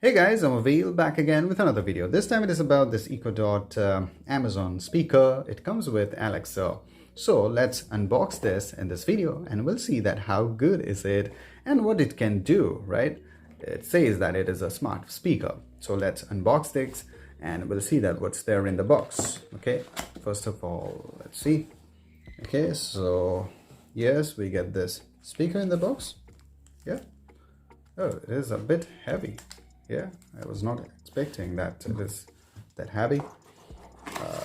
Hey guys, I'm Avil back again with another video. This time it is about this Echo Dot Amazon speaker. It comes with Alexa. So let's unbox this in this video and we'll see that how good is it and what it can do, right? It says that it is a smart speaker. So let's unbox this and we'll see that what's there in the box. Okay, first of all, let's see. Okay, so yes, we get this speaker in the box. Yeah. Oh, it is a bit heavy. Yeah, I was not expecting that it is that heavy.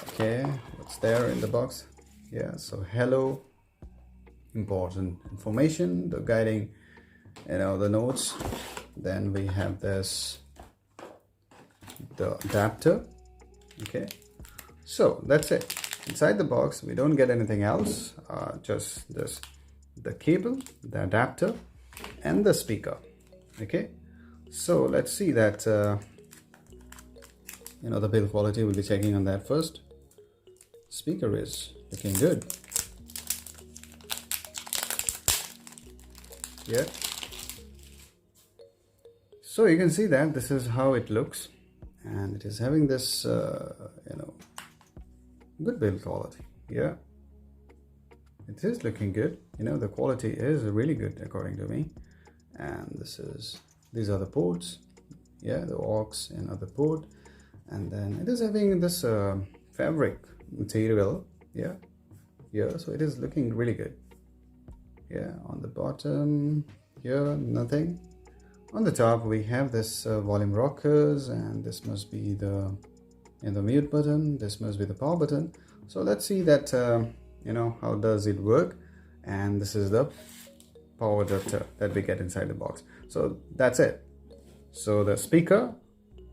Okay, what's there in the box? Yeah, so hello, important information, the guiding, the notes. Then we have the adapter. Okay, so that's it. Inside the box, we don't get anything else, just the cable, the adapter, and the speaker. Okay. So let's see that, the build quality. We'll be checking on that first. Speaker is looking good. Yeah. So you can see that this is how it looks. And it is having this, good build quality. Yeah. It is looking good. The quality is really good according to me. And these are the ports, yeah, the aux and other port, and then it is having this fabric material, yeah, so it is looking really good. Yeah, on the bottom here, nothing. On the top we have this volume rockers, and this must be the mute button, this must be the power button. So let's see that how does it work. And this is the power adapter that we get inside the box. So that's it. So the speaker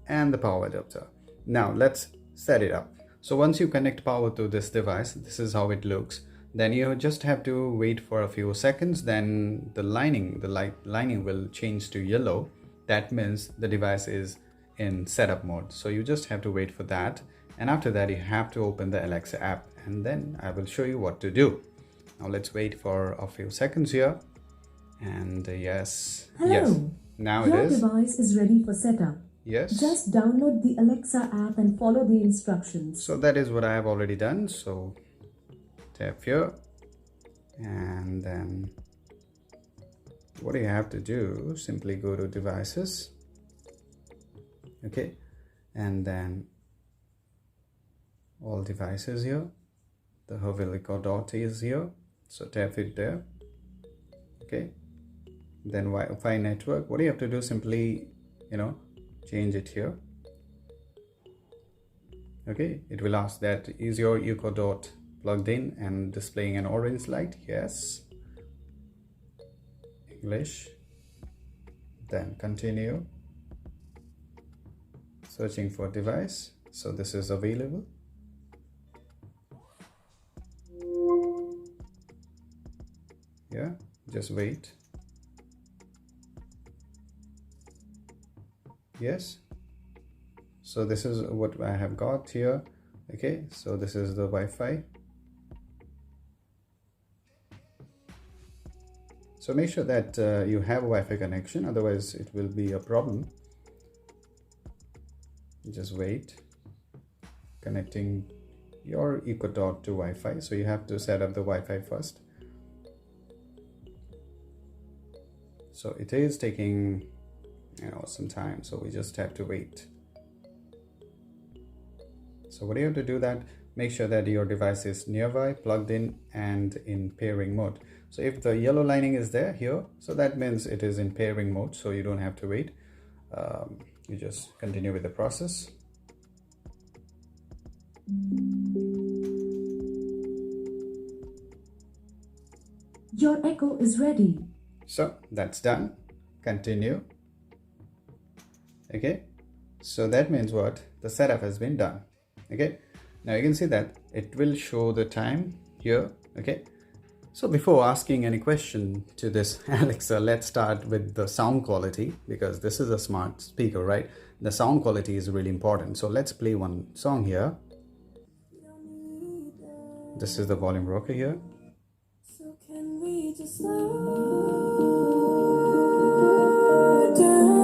and the power adapter. Now let's set it up. So once you connect power to this device, this is how it looks. Then you just have to wait for a few seconds. Then the light lining will change to yellow. That means the device is in setup mode. So you just have to wait for that. And after that, you have to open the Alexa app, and then I will show you what to do. Now let's wait for a few seconds here. And yes. Hello. Yes. Now Your it is. device is ready for setup. Yes. Just download the Alexa app and follow the instructions. So that is what I have already done. So tap here, and then what you have to do, simply go to devices. Okay, and then all devices here. The Haveli Echo Dot is here. So tap it there. Okay. Then Wi-Fi network, what do you have to do? Simply change it here. Okay, it will ask that is your Echo Dot plugged in and displaying an orange light? Yes. English. Then continue. Searching for device. So this is available. Yeah, just wait. Yes, so this is what I have got here. Okay, so this is the Wi-Fi. So make sure that you have a Wi-Fi connection, otherwise it will be a problem. Just wait. Connecting your Echo Dot to Wi-Fi, so you have to set up the Wi-Fi first. So it is taking some time, so we just have to wait. So what do you have to do? That make sure that your device is nearby, plugged in, and in pairing mode. So if the yellow lining is there here, so that means it is in pairing mode, so you don't have to wait. You just continue with the process. Your Echo is ready. So that's done. Continue. Okay, so that means what? The setup has been done. Okay, now you can see that it will show the time here. Okay, so before asking any question to this Alexa, let's start with the sound quality, because this is a smart speaker, right? The sound quality is really important. So let's play one song here. This is the volume rocker here. So can we just slow down?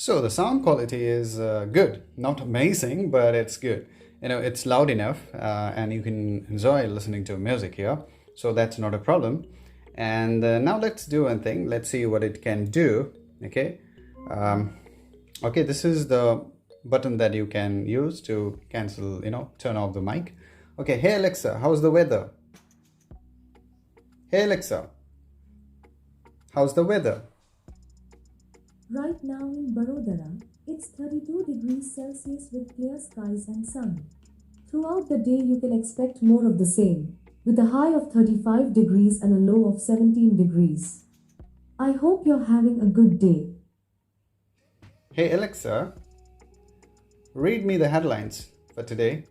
So the sound quality is good, not amazing, but it's good. It's loud enough, and you can enjoy listening to music here. So that's not a problem. And now let's do one thing. Let's see what it can do. Okay. Okay, this is the button that you can use to cancel, turn off the mic. Okay, hey Alexa, how's the weather? Hey Alexa, how's the weather? Right now in Barodara, it's 32 degrees Celsius with clear skies and sun. Throughout the day, you can expect more of the same, with a high of 35 degrees and a low of 17 degrees. I hope you're having a good day. Hey Alexa, read me the headlines for today.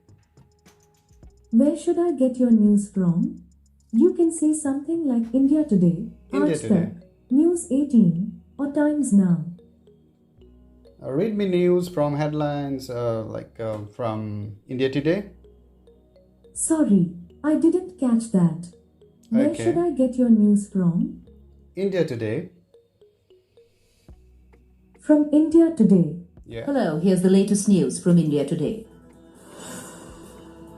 Where should I get your news from? You can say something like India Today, India Aaj Today. Tak, News 18, or Times Now. Read me news from headlines from India Today. Sorry, I didn't catch that. Where Okay. should I get your news from? India Today. From India Today. Yeah. Hello, here's the latest news from India Today.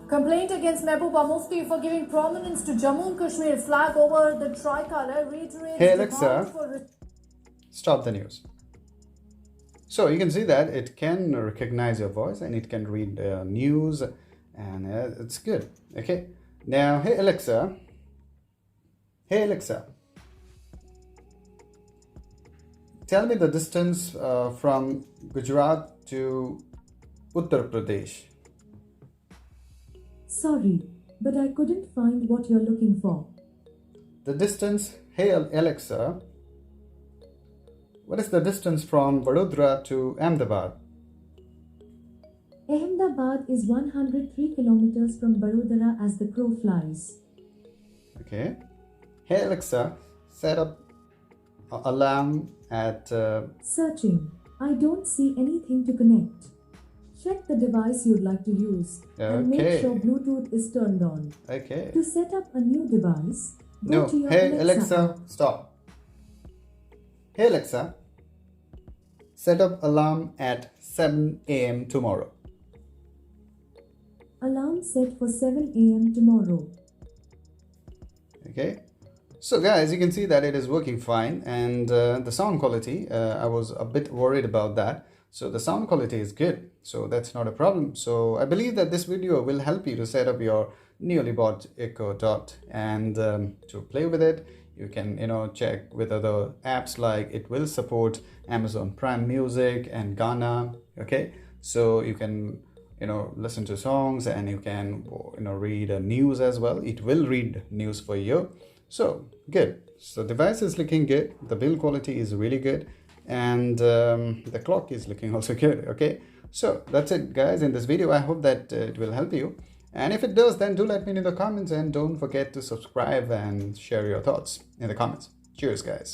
Complaint against Mehbooba Mufti for giving prominence to Jammu and Kashmir flag over the tricolour reiterates Hey, demand Alexa. for... Stop the news. So you can see that it can recognize your voice and it can read news, and it's good. Okay. Now, hey Alexa. Hey Alexa. Tell me the distance from Gujarat to Uttar Pradesh. Sorry, but I couldn't find what you're looking for. The distance, hey Alexa, what is the distance from Vadodara to Ahmedabad? Ahmedabad is 103 kilometers from Barodara as the crow flies. Okay. Hey Alexa, set up an alarm at Searching. I don't see anything to connect. Check the device you'd like to use and make Okay. sure Bluetooth is turned on. okay. To set up a new device, go No, to your hey Alexa Alexa, stop. Hey Alexa, set up alarm at 7 a.m. tomorrow. alarm set for 7 a.m. tomorrow. Okay. So guys, you can see that it is working fine, and the sound quality, I was a bit worried about that. So the sound quality is good, so that's not a problem. So I believe that this video will help you to set up your newly bought Echo Dot, and to play with it, you can check with other apps, like it will support Amazon Prime Music and Ghana. Okay, so you can listen to songs, and you can read news as well. It will read news for you. So good. So device is looking good, the build quality is really good, and the clock is looking also good. Okay, so that's it guys in this video. I hope that it will help you, and if it does, then do let me know in the comments, and don't forget to subscribe and share your thoughts in the comments. Cheers guys.